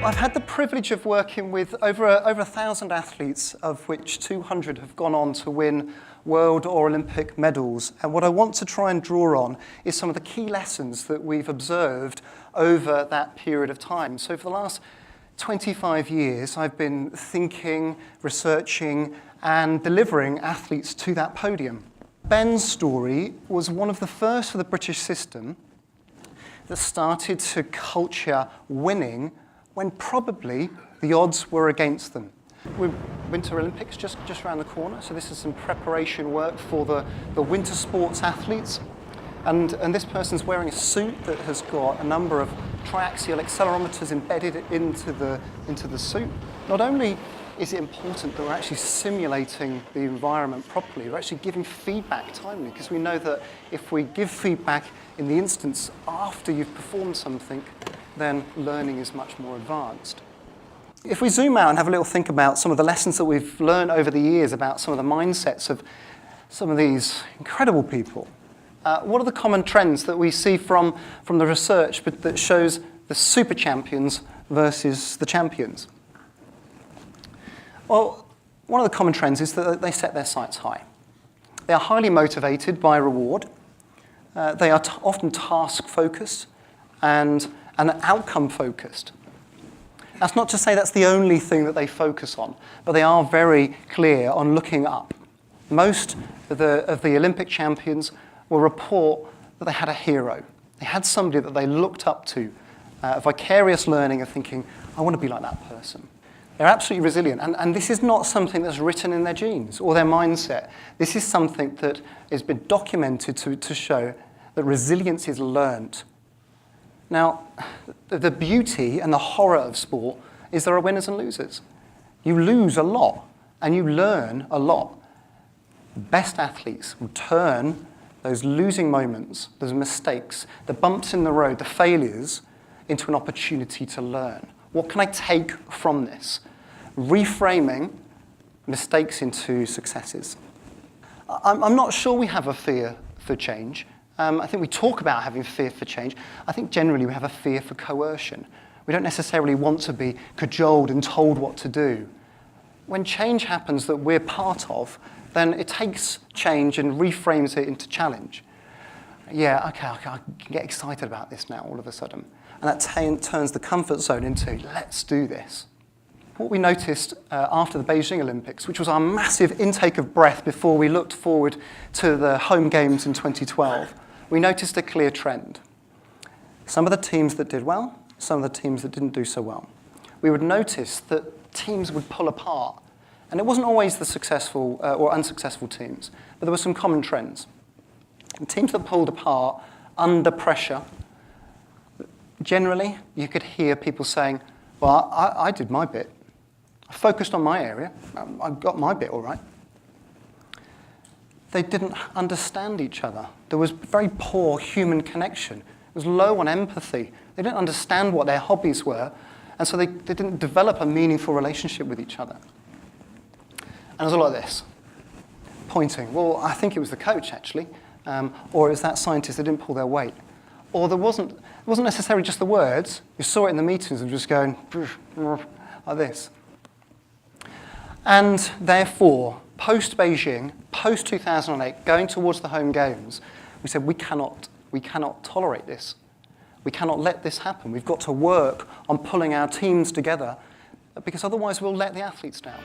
I've had the privilege of working with over 1,000 athletes, of which 200 have gone on to win world or Olympic medals. And what I want to try and draw on is some of the key lessons that we've observed over that period of time. So for the last 25 years, I've been thinking, researching, and delivering athletes to that podium. Ben's story was one of the first for the British system that started to culture winning when probably the odds were against them. Winter Olympics just around the corner, so this is some preparation work for the winter sports athletes. And this person's wearing a suit that has got a number of triaxial accelerometers embedded into the suit. Not only is it important that we're actually simulating the environment properly, we're actually giving feedback timely, because we know that if we give feedback in the instance after you've performed something, then learning is much more advanced. If we zoom out and have a little think about some of the lessons that we've learned over the years about some of the mindsets of some of these incredible people, what are the common trends that we see from the research that shows the super champions versus the champions? Well, one of the common trends is that they set their sights high. They are highly motivated by reward. They are often task-focused and outcome-focused. That's not to say that's the only thing that they focus on, but they are very clear on looking up. Most of the Olympic champions will report that they had a hero. They had somebody that they looked up to, vicarious learning of thinking, I want to be like that person. They're absolutely resilient, and this is not something that's written in their genes or their mindset. This is something that has been documented to show that resilience is learned. Now, the beauty and the horror of sport is there are winners and losers. You lose a lot, and you learn a lot. The best athletes will turn those losing moments, those mistakes, the bumps in the road, the failures, into an opportunity to learn. What can I take from this? Reframing mistakes into successes. I'm not sure we have a fear for change. I think we talk about having fear for change. I think generally we have a fear for coercion. We don't necessarily want to be cajoled and told what to do. When change happens that we're part of, then it takes change and reframes it into challenge. Yeah, okay, I can get excited about this now all of a sudden. And that turns the comfort zone into, let's do this. What we noticed after the Beijing Olympics, which was our massive intake of breath before we looked forward to the home games in 2012, we noticed a clear trend. Some of the teams that did well, some of the teams that didn't do so well. We would notice that teams would pull apart. And it wasn't always the successful or unsuccessful teams, but there were some common trends. The teams that pulled apart under pressure, generally, you could hear people saying, well, I did my bit. I focused on my area. I got my bit all right. They didn't understand each other. There was very poor human connection. It was low on empathy. They didn't understand what their hobbies were, and so they didn't develop a meaningful relationship with each other. And there's a lot of this. Pointing. Well, I think it was the coach, actually. Or it was that scientist that didn't pull their weight. Or it wasn't necessarily just the words. You saw it in the meetings of just going like this. And therefore, post-Beijing, post-2008, going towards the home games, we said we cannot tolerate this. We cannot let this happen. We've got to work on pulling our teams together, because otherwise we'll let the athletes down.